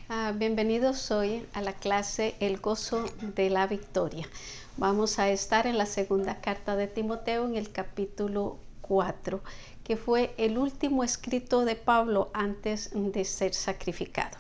Bienvenidos hoy a la clase El gozo de la victoria. Vamos a estar en la segunda carta de Timoteo en el capítulo 4, que fue el último escrito de Pablo antes de ser sacrificado.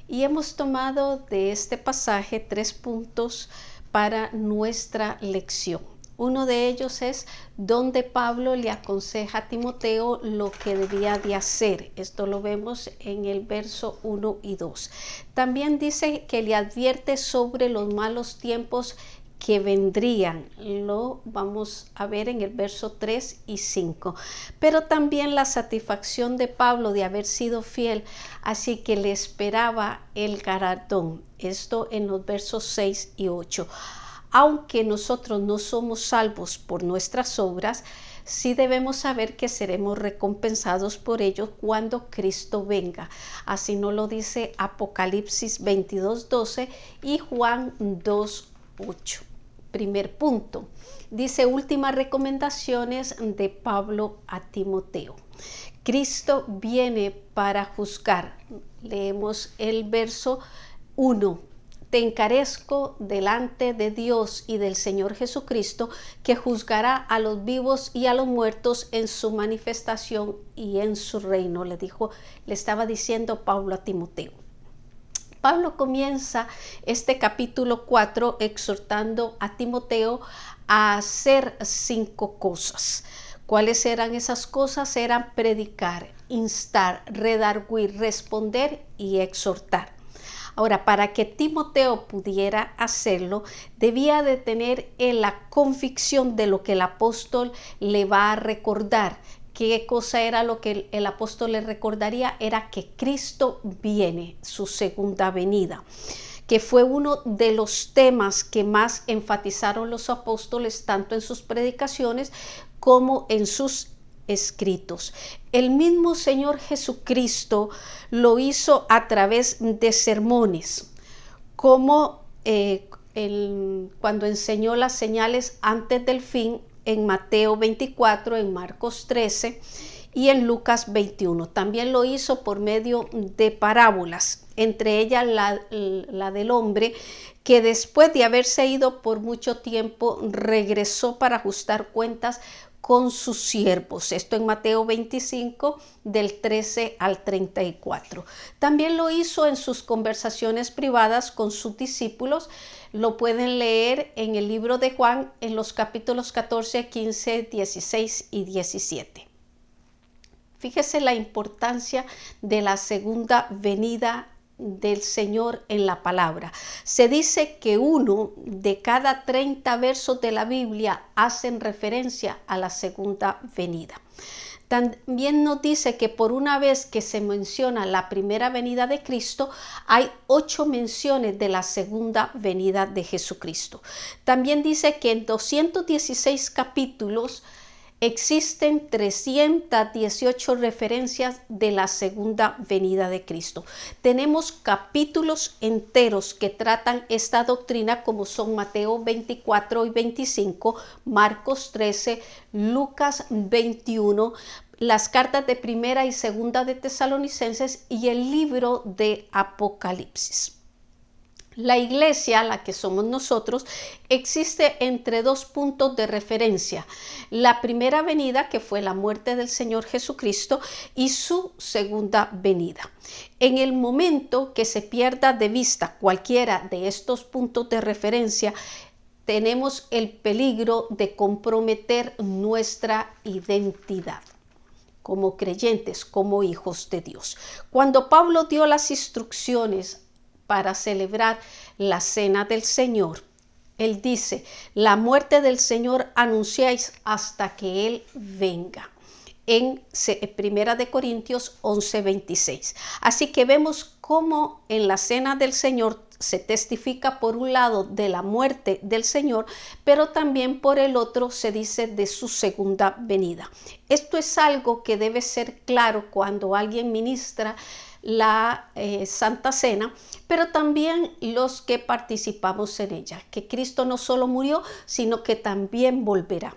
Y hemos tomado de este pasaje 3 puntos para nuestra lección. Uno de ellos es donde Pablo le aconseja a Timoteo lo que debía de hacer. Esto lo vemos en el verso 1 y 2. También dice que le advierte sobre los malos tiempos que vendrían. Lo vamos a ver en el verso 3 y 5. Pero también la satisfacción de Pablo de haber sido fiel, así que le esperaba el galardón. Esto en los versos 6 y 8. Aunque nosotros no somos salvos por nuestras obras, sí debemos saber que seremos recompensados por ello cuando Cristo venga. Así nos lo dice Apocalipsis 22:12 y Juan 2:8. Primer punto. Dice últimas recomendaciones de Pablo a Timoteo. Cristo viene para juzgar. Leemos el verso 1. Te encarezco delante de Dios y del Señor Jesucristo, que juzgará a los vivos y a los muertos en su manifestación y en su reino. Le estaba diciendo Pablo a Timoteo. Pablo comienza este capítulo 4 exhortando a Timoteo a hacer 5 cosas. ¿Cuáles eran esas cosas? Eran predicar, instar, redarguir, responder y exhortar. Ahora, para que Timoteo pudiera hacerlo, debía de tener la convicción de lo que el apóstol le va a recordar. ¿Qué cosa era lo que el apóstol le recordaría? Era que Cristo viene, su segunda venida, que fue uno de los temas que más enfatizaron los apóstoles, tanto en sus predicaciones como en sus escritos. El mismo Señor Jesucristo lo hizo a través de sermones, como cuando enseñó las señales antes del fin en Mateo 24, en Marcos 13 y en Lucas 21. También lo hizo por medio de parábolas, entre ellas la del hombre que después de haberse ido por mucho tiempo regresó para ajustar cuentas con sus siervos. Esto en Mateo 25 del 13 al 34. También lo hizo en sus conversaciones privadas con sus discípulos. Lo pueden leer en el libro de Juan en los capítulos 14, 15, 16 y 17. Fíjese la importancia de la segunda venida del Señor en la palabra. Se dice que 1 de cada 30 versos de la Biblia hacen referencia a la segunda venida. También nos dice que por una vez que se menciona la primera venida de Cristo, hay 8 menciones de la segunda venida de Jesucristo. También dice que en 216 capítulos existen 318 referencias de la segunda venida de Cristo. Tenemos capítulos enteros que tratan esta doctrina, como son Mateo 24 y 25, Marcos 13, Lucas 21, las cartas de primera y segunda de Tesalonicenses y el libro de Apocalipsis. La iglesia, la que somos nosotros, existe entre 2 puntos de referencia. La primera venida, que fue la muerte del Señor Jesucristo, y su segunda venida. En el momento que se pierda de vista cualquiera de estos puntos de referencia, tenemos el peligro de comprometer nuestra identidad como creyentes, como hijos de Dios. Cuando Pablo dio las instrucciones para celebrar la cena del Señor, él dice: la muerte del Señor anunciáis hasta que Él venga, en 1 Corintios 11:26. Así que vemos cómo en la cena del Señor se testifica por un lado de la muerte del Señor, pero también por el otro se dice de su segunda venida. Esto es algo que debe ser claro cuando alguien ministra la Santa Cena, pero también los que participamos en ella, que Cristo no solo murió, sino que también volverá.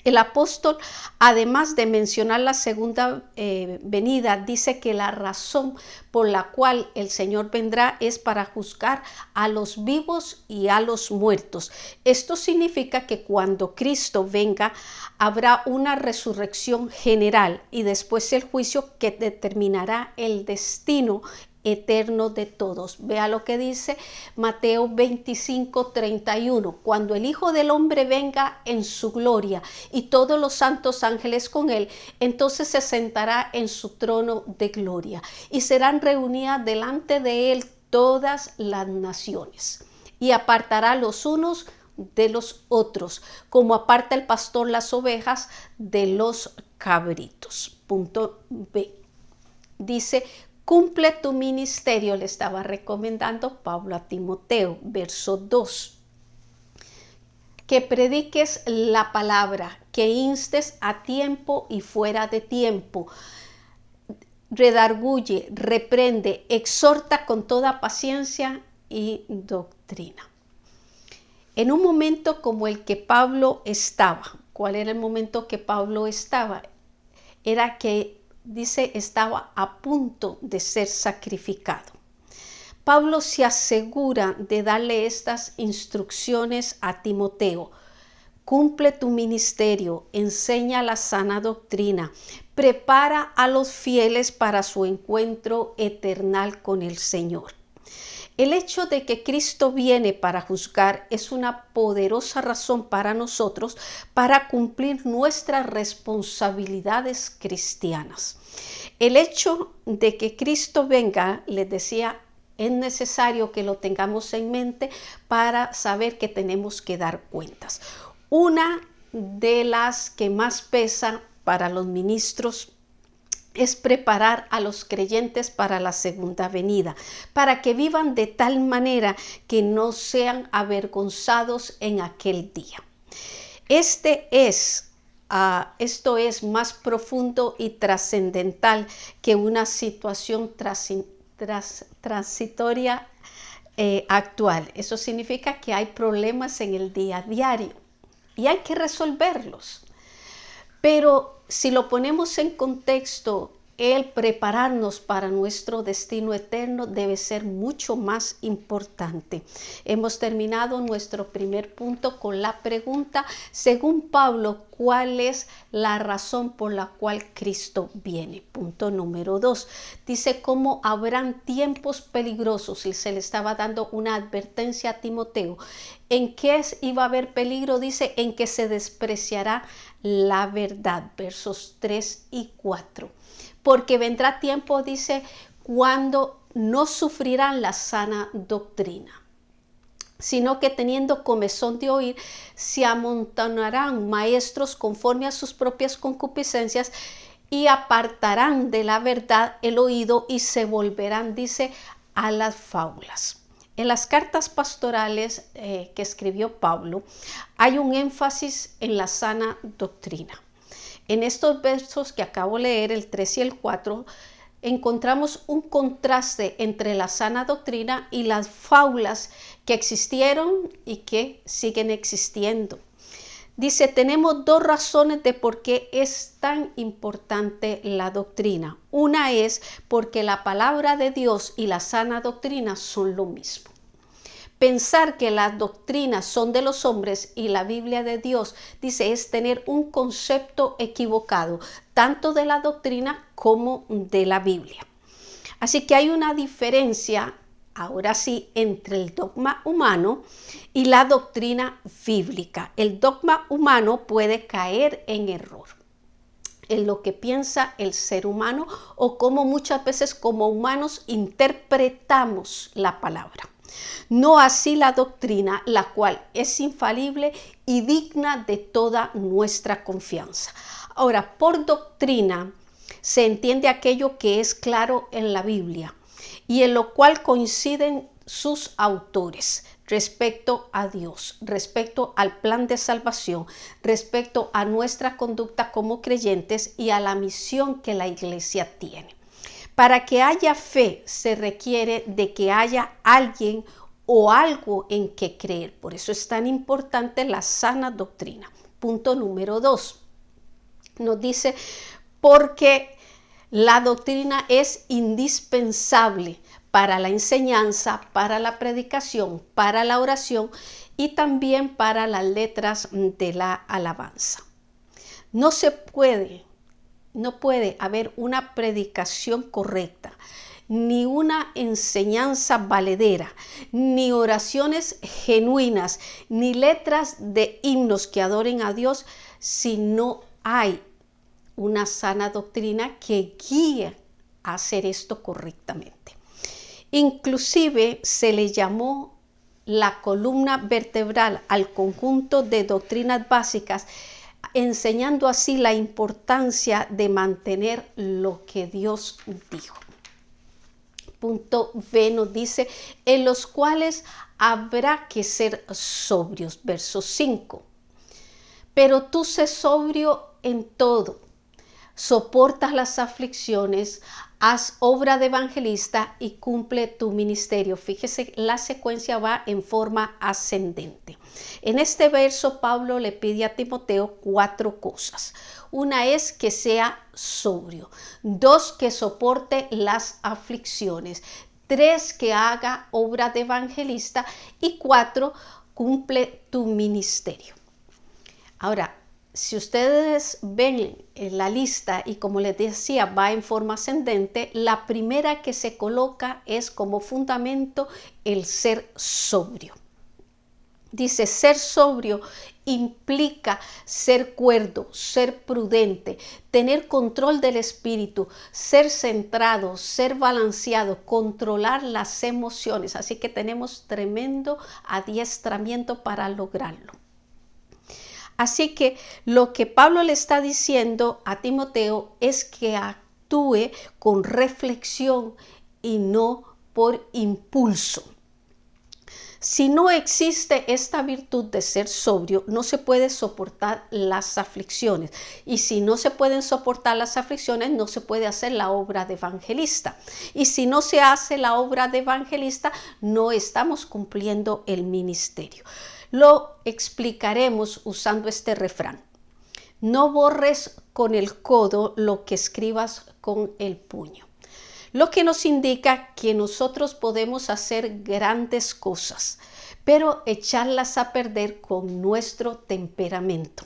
El apóstol, además de mencionar la segunda venida, dice que la razón por la cual el Señor vendrá es para juzgar a los vivos y a los muertos. Esto significa que cuando Cristo venga, habrá una resurrección general y después el juicio que determinará el destino eterno de todos. Vea lo que dice Mateo 25:31. Cuando el Hijo del Hombre venga en su gloria y todos los santos ángeles con él, entonces se sentará en su trono de gloria y serán reunidas delante de él todas las naciones y apartará los unos de los otros, como aparta el pastor las ovejas de los cabritos. Punto B. Dice: cumple tu ministerio, le estaba recomendando Pablo a Timoteo. Verso 2. Que prediques la palabra, que instes a tiempo y fuera de tiempo. Redarguye, reprende, exhorta con toda paciencia y doctrina. En un momento como el que Pablo estaba, ¿cuál era el momento que Pablo estaba? Era que, dice, estaba a punto de ser sacrificado. Pablo se asegura de darle estas instrucciones a Timoteo. Cumple tu ministerio, enseña la sana doctrina, prepara a los fieles para su encuentro eterno con el Señor. El hecho de que Cristo viene para juzgar es una poderosa razón para nosotros para cumplir nuestras responsabilidades cristianas. El hecho de que Cristo venga, les decía, es necesario que lo tengamos en mente para saber que tenemos que dar cuentas. Una de las que más pesa para los ministros es preparar a los creyentes para la segunda venida, para que vivan de tal manera que no sean avergonzados en aquel día. Esto es más profundo y trascendental que una situación transitoria actual. Eso significa que hay problemas en el día a diario y hay que resolverlos. Pero si lo ponemos en contexto, el prepararnos para nuestro destino eterno debe ser mucho más importante. Hemos terminado nuestro primer punto con la pregunta, según Pablo, ¿cuál es la razón por la cual Cristo viene? Punto número 2. Dice cómo habrán tiempos peligrosos y se le estaba dando una advertencia a Timoteo. ¿En qué iba a haber peligro? Dice, en que se despreciará la verdad. Versos 3 y 4. Porque vendrá tiempo, dice, cuando no sufrirán la sana doctrina, sino que teniendo comezón de oír, se amontonarán maestros conforme a sus propias concupiscencias y apartarán de la verdad el oído y se volverán, dice, a las fábulas. En las cartas pastorales que escribió Pablo, hay un énfasis en la sana doctrina. En estos versos que acabo de leer, el 3 y el 4, encontramos un contraste entre la sana doctrina y las fábulas que existieron y que siguen existiendo. Dice, tenemos dos razones de por qué es tan importante la doctrina. Una es porque la palabra de Dios y la sana doctrina son lo mismo. Pensar que las doctrinas son de los hombres y la Biblia de Dios, dice, es tener un concepto equivocado, tanto de la doctrina como de la Biblia. Así que hay una diferencia, ahora sí, entre el dogma humano y la doctrina bíblica. El dogma humano puede caer en error en lo que piensa el ser humano o cómo muchas veces como humanos interpretamos la palabra. No así la doctrina, la cual es infalible y digna de toda nuestra confianza. Ahora, por doctrina se entiende aquello que es claro en la Biblia y en lo cual coinciden sus autores respecto a Dios, respecto al plan de salvación, respecto a nuestra conducta como creyentes y a la misión que la iglesia tiene. Para que haya fe se requiere de que haya alguien o algo en que creer. Por eso es tan importante la sana doctrina. punto número 2. Nos dice, porque la doctrina es indispensable para la enseñanza, para la predicación, para la oración y también para las letras de la alabanza. No puede haber una predicación correcta, ni una enseñanza valedera, ni oraciones genuinas, ni letras de himnos que adoren a Dios si no hay una sana doctrina que guíe a hacer esto correctamente. Inclusive se le llamó la columna vertebral al conjunto de doctrinas básicas, enseñando así la importancia de mantener lo que Dios dijo. Punto B nos dice, en los cuales habrá que ser sobrios. Verso 5. Pero tú sé sobrio en todo, soportas las aflicciones, haz obra de evangelista y cumple tu ministerio. Fíjese, la secuencia va en forma ascendente. En este verso, Pablo le pide a Timoteo 4 cosas. Una es que sea sobrio. 2, que soporte las aflicciones. 3, que haga obra de evangelista. Y 4, cumple tu ministerio. Ahora, si ustedes ven la lista y como les decía va en forma ascendente, la primera que se coloca es como fundamento el ser sobrio. Dice, ser sobrio implica ser cuerdo, ser prudente, tener control del espíritu, ser centrado, ser balanceado, controlar las emociones. Así que tenemos tremendo adiestramiento para lograrlo. Así que lo que Pablo le está diciendo a Timoteo es que actúe con reflexión y no por impulso. Si no existe esta virtud de ser sobrio, no se puede soportar las aflicciones. Y si no se pueden soportar las aflicciones, no se puede hacer la obra de evangelista. Y si no se hace la obra de evangelista, no estamos cumpliendo el ministerio. Lo explicaremos usando este refrán. No borres con el codo lo que escribas con el puño. Lo que nos indica que nosotros podemos hacer grandes cosas, pero echarlas a perder con nuestro temperamento.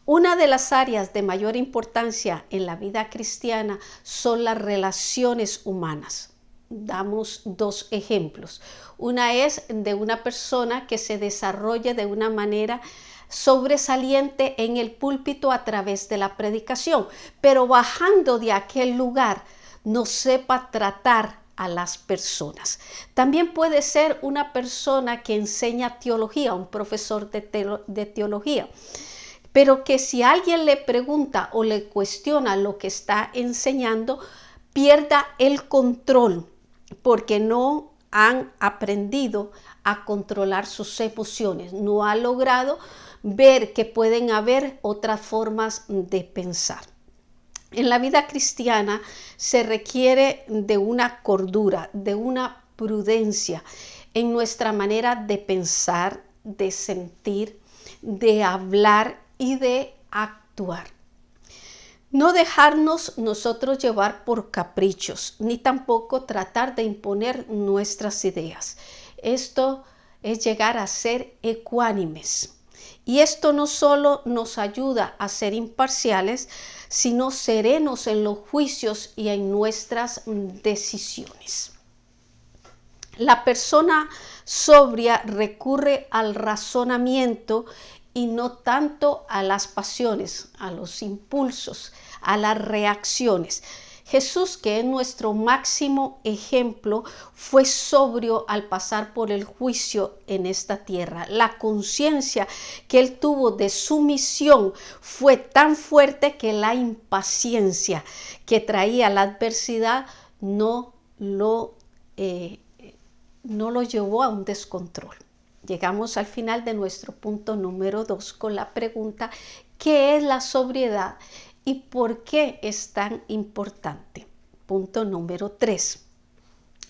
Una de las áreas de mayor importancia en la vida cristiana son las relaciones humanas. Damos 2 ejemplos. Una es de una persona que se desarrolle de una manera sobresaliente en el púlpito a través de la predicación, pero bajando de aquel lugar no sepa tratar a las personas. También puede ser una persona que enseña teología, un profesor de teología, pero que si alguien le pregunta o le cuestiona lo que está enseñando, pierda el control porque no han aprendido a controlar sus emociones, no ha logrado ver que pueden haber otras formas de pensar. En la vida cristiana se requiere de una cordura, de una prudencia en nuestra manera de pensar, de sentir, de hablar y de actuar. No dejarnos nosotros llevar por caprichos, ni tampoco tratar de imponer nuestras ideas. Esto es llegar a ser ecuánimes. Y esto no solo nos ayuda a ser imparciales, sino serenos en los juicios y en nuestras decisiones. La persona sobria recurre al razonamiento y no tanto a las pasiones, a los impulsos, a las reacciones. Jesús, que es nuestro máximo ejemplo, fue sobrio al pasar por el juicio en esta tierra. La conciencia que él tuvo de su misión fue tan fuerte que la impaciencia que traía la adversidad no lo llevó a un descontrol. Llegamos al final de nuestro punto número 2 con la pregunta: ¿qué es la sobriedad y por qué es tan importante? Punto número 3.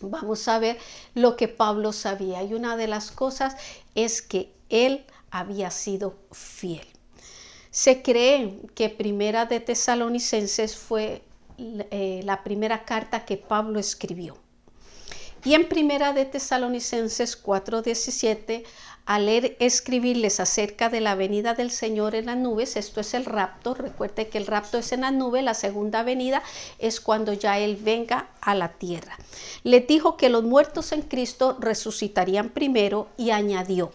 Vamos a ver lo que Pablo sabía, y una de las cosas es que él había sido fiel. Se cree que Primera de Tesalonicenses fue la primera carta que Pablo escribió. Y en Primera de Tesalonicenses 4:17, al escribirles acerca de la venida del Señor en las nubes, esto es el rapto, recuerde que el rapto es en la nube, la segunda venida es cuando ya Él venga a la tierra. Les dijo que los muertos en Cristo resucitarían primero y añadió: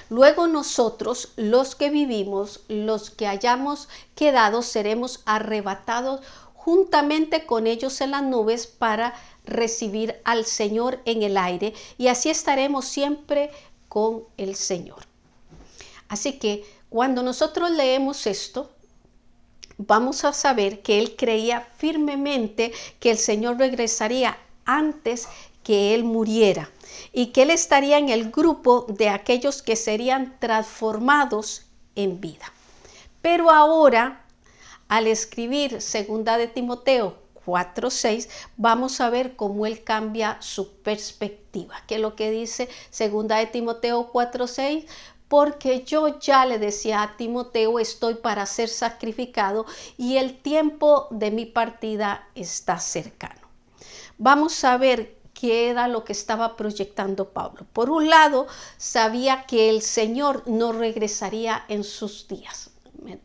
luego nosotros, los que vivimos, los que hayamos quedado, seremos arrebatados juntamente con ellos en las nubes para recibir al Señor en el aire, y así estaremos siempre con el Señor. Así que cuando nosotros leemos esto, vamos a saber que él creía firmemente que el Señor regresaría antes que él muriera y que él estaría en el grupo de aquellos que serían transformados en vida. Pero ahora, al escribir 2 de Timoteo 4:6, vamos a ver cómo él cambia su perspectiva, que es lo que dice 2 de Timoteo 4:6, porque yo ya le decía a Timoteo, estoy para ser sacrificado y el tiempo de mi partida está cercano. Vamos a ver qué era lo que estaba proyectando Pablo. Por un lado, sabía que el Señor no regresaría en sus días.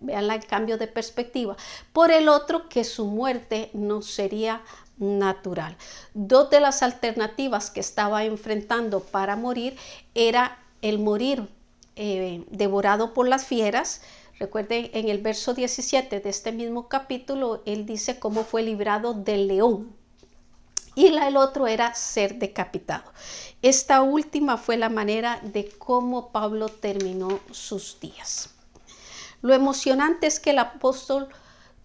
Vean el cambio de perspectiva. Por el otro, que su muerte no sería natural. Dos de las alternativas que estaba enfrentando para morir era el morir devorado por las fieras. Recuerden, en el verso 17 de este mismo capítulo, él dice cómo fue librado del león. Y el otro era ser decapitado. Esta última fue la manera de cómo Pablo terminó sus días. Lo emocionante es que el apóstol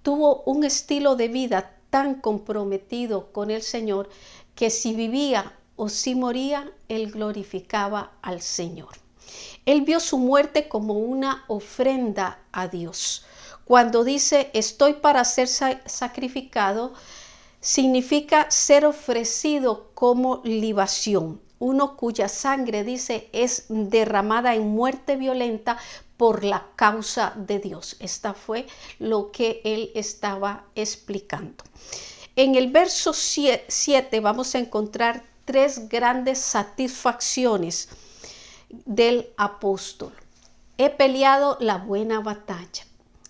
tuvo un estilo de vida tan comprometido con el Señor que si vivía o si moría, él glorificaba al Señor. Él vio su muerte como una ofrenda a Dios. Cuando dice estoy para ser sacrificado, significa ser ofrecido como libación. Uno cuya sangre, dice, es derramada en muerte violenta por la causa de Dios. Esta fue lo que él estaba explicando. En el verso 7 vamos a encontrar tres grandes satisfacciones del apóstol. He peleado la buena batalla,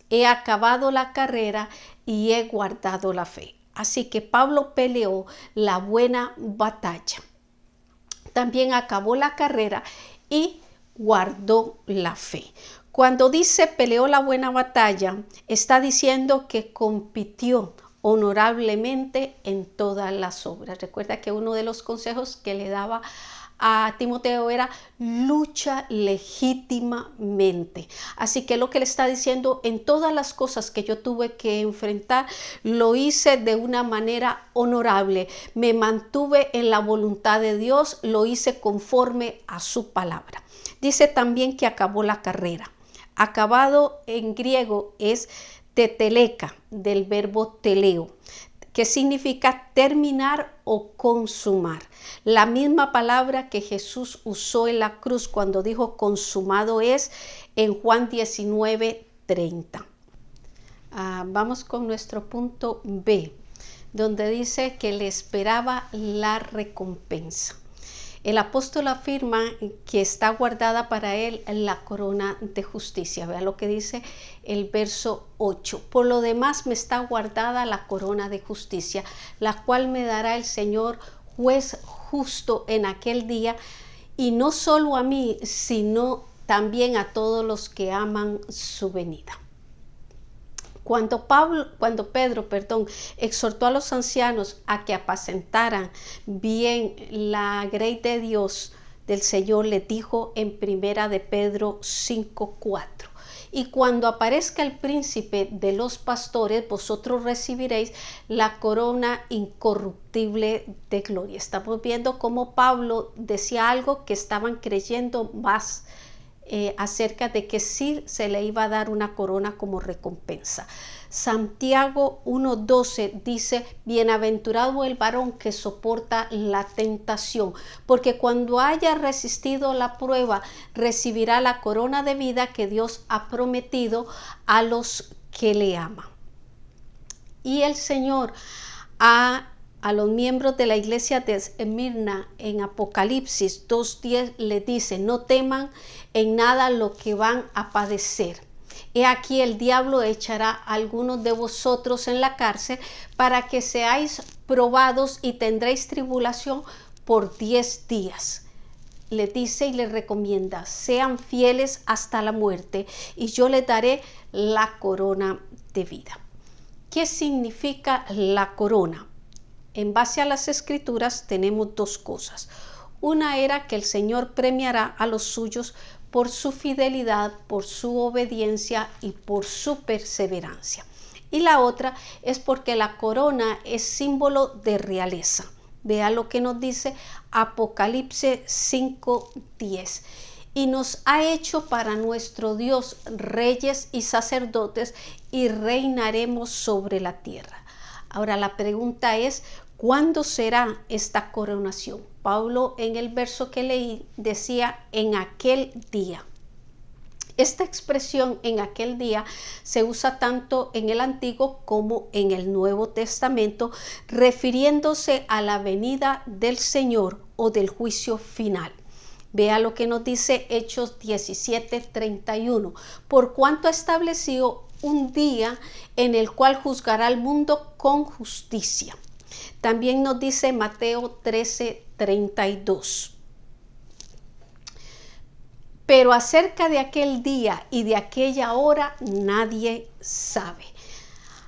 he acabado la carrera y he guardado la fe. Así que Pablo peleó la buena batalla. También acabó la carrera y guardó la fe. Cuando dice peleó la buena batalla, está diciendo que compitió honorablemente en todas las obras. Recuerda que uno de los consejos que le daba a Timoteo era lucha legítimamente. Así que lo que le está diciendo, en todas las cosas que yo tuve que enfrentar, lo hice de una manera honorable. Me mantuve en la voluntad de Dios, lo hice conforme a su palabra. Dice también que acabó la carrera. Acabado en griego es teteleka, del verbo teleo, que significa terminar o consumar. La misma palabra que Jesús usó en la cruz cuando dijo consumado es en Juan 19:30. Vamos con nuestro punto B, donde dice que le esperaba la recompensa. El apóstol afirma que está guardada para él la corona de justicia. Vean lo que dice el verso 8. Por lo demás me está guardada la corona de justicia, la cual me dará el Señor juez justo en aquel día, y no solo a mí, sino también a todos los que aman su venida. Cuando Pedro exhortó a los ancianos a que apacentaran bien la grey de Dios, del Señor le dijo en Primera de Pedro 5:4: y cuando aparezca el príncipe de los pastores, vosotros recibiréis la corona incorruptible de gloria. Estamos viendo cómo Pablo decía algo que estaban creyendo más acerca de que sí se le iba a dar una corona como recompensa. Santiago 1:12 dice, bienaventurado el varón que soporta la tentación, porque cuando haya resistido la prueba, recibirá la corona de vida que Dios ha prometido a los que le aman. Y el Señor a los miembros de la iglesia de Esmirna en Apocalipsis 2:10 le dice, no teman en nada lo que van a padecer. He aquí el diablo echará a algunos de vosotros en la cárcel para que seáis probados y tendréis tribulación por 10 días. Le dice y le recomienda, sean fieles hasta la muerte y yo les daré la corona de vida. ¿Qué significa la corona? En base a las escrituras tenemos dos cosas. Una era que el Señor premiará a los suyos por su fidelidad, por su obediencia y por su perseverancia. Y la otra es porque la corona es símbolo de realeza. Vea lo que nos dice Apocalipsis 5:10. Y nos ha hecho para nuestro Dios reyes y sacerdotes y reinaremos sobre la tierra. Ahora la pregunta es, ¿cuándo será esta coronación? Pablo en el verso que leí decía, en aquel día. Esta expresión en aquel día se usa tanto en el Antiguo como en el Nuevo Testamento, refiriéndose a la venida del Señor o del juicio final. Vea lo que nos dice Hechos 17:31. Por cuanto ha establecido un día en el cual juzgará al mundo con justicia. También nos dice Mateo 13:32. Pero acerca de aquel día y de aquella hora nadie sabe.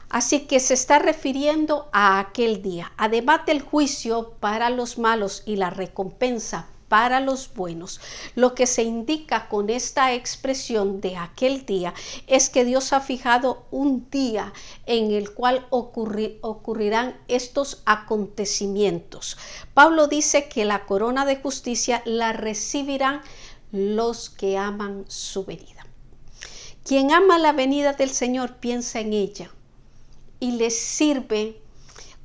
Así que se está refiriendo a aquel día. Además del juicio para los malos y la recompensa para los buenos, lo que se indica con esta expresión de aquel día es que Dios ha fijado un día en el cual ocurrirán estos acontecimientos. Pablo dice que la corona de justicia la recibirán los que aman su venida. Quien ama la venida del Señor piensa en ella y le sirve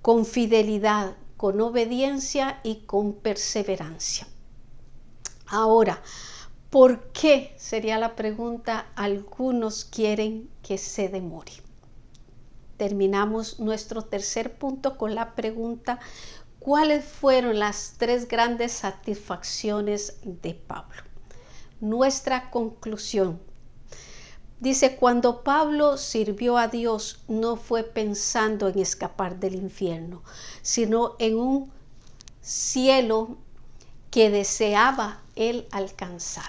con fidelidad, con obediencia y con perseverancia. Ahora, ¿por qué? Sería la pregunta. Algunos quieren que se demore. Terminamos nuestro tercer punto con la pregunta, ¿cuáles fueron las 3 grandes satisfacciones de Pablo? Nuestra conclusión. Dice, cuando Pablo sirvió a Dios, no fue pensando en escapar del infierno, sino en un cielo que deseaba él alcanzar.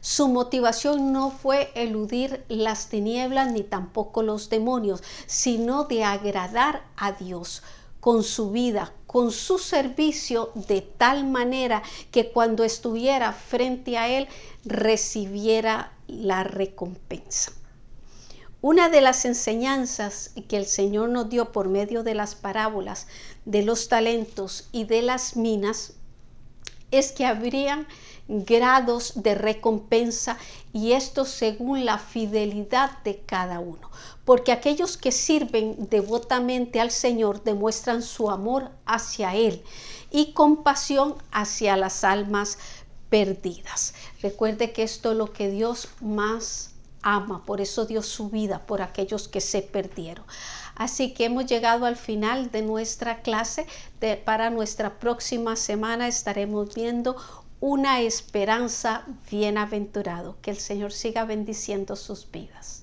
Su motivación no fue eludir las tinieblas ni tampoco los demonios, sino de agradar a Dios con su vida, con su servicio, de tal manera que cuando estuviera frente a él recibiera la recompensa. Una de las enseñanzas que el Señor nos dio por medio de las parábolas de los talentos y de las minas es que habrían grados de recompensa, y esto según la fidelidad de cada uno. Porque aquellos que sirven devotamente al Señor demuestran su amor hacia Él y compasión hacia las almas perdidas. Recuerde que esto es lo que Dios más ama, por eso dio su vida por aquellos que se perdieron. Así que hemos llegado al final de nuestra clase. Para nuestra próxima semana estaremos viendo una esperanza bienaventurado. Que el Señor siga bendiciendo sus vidas.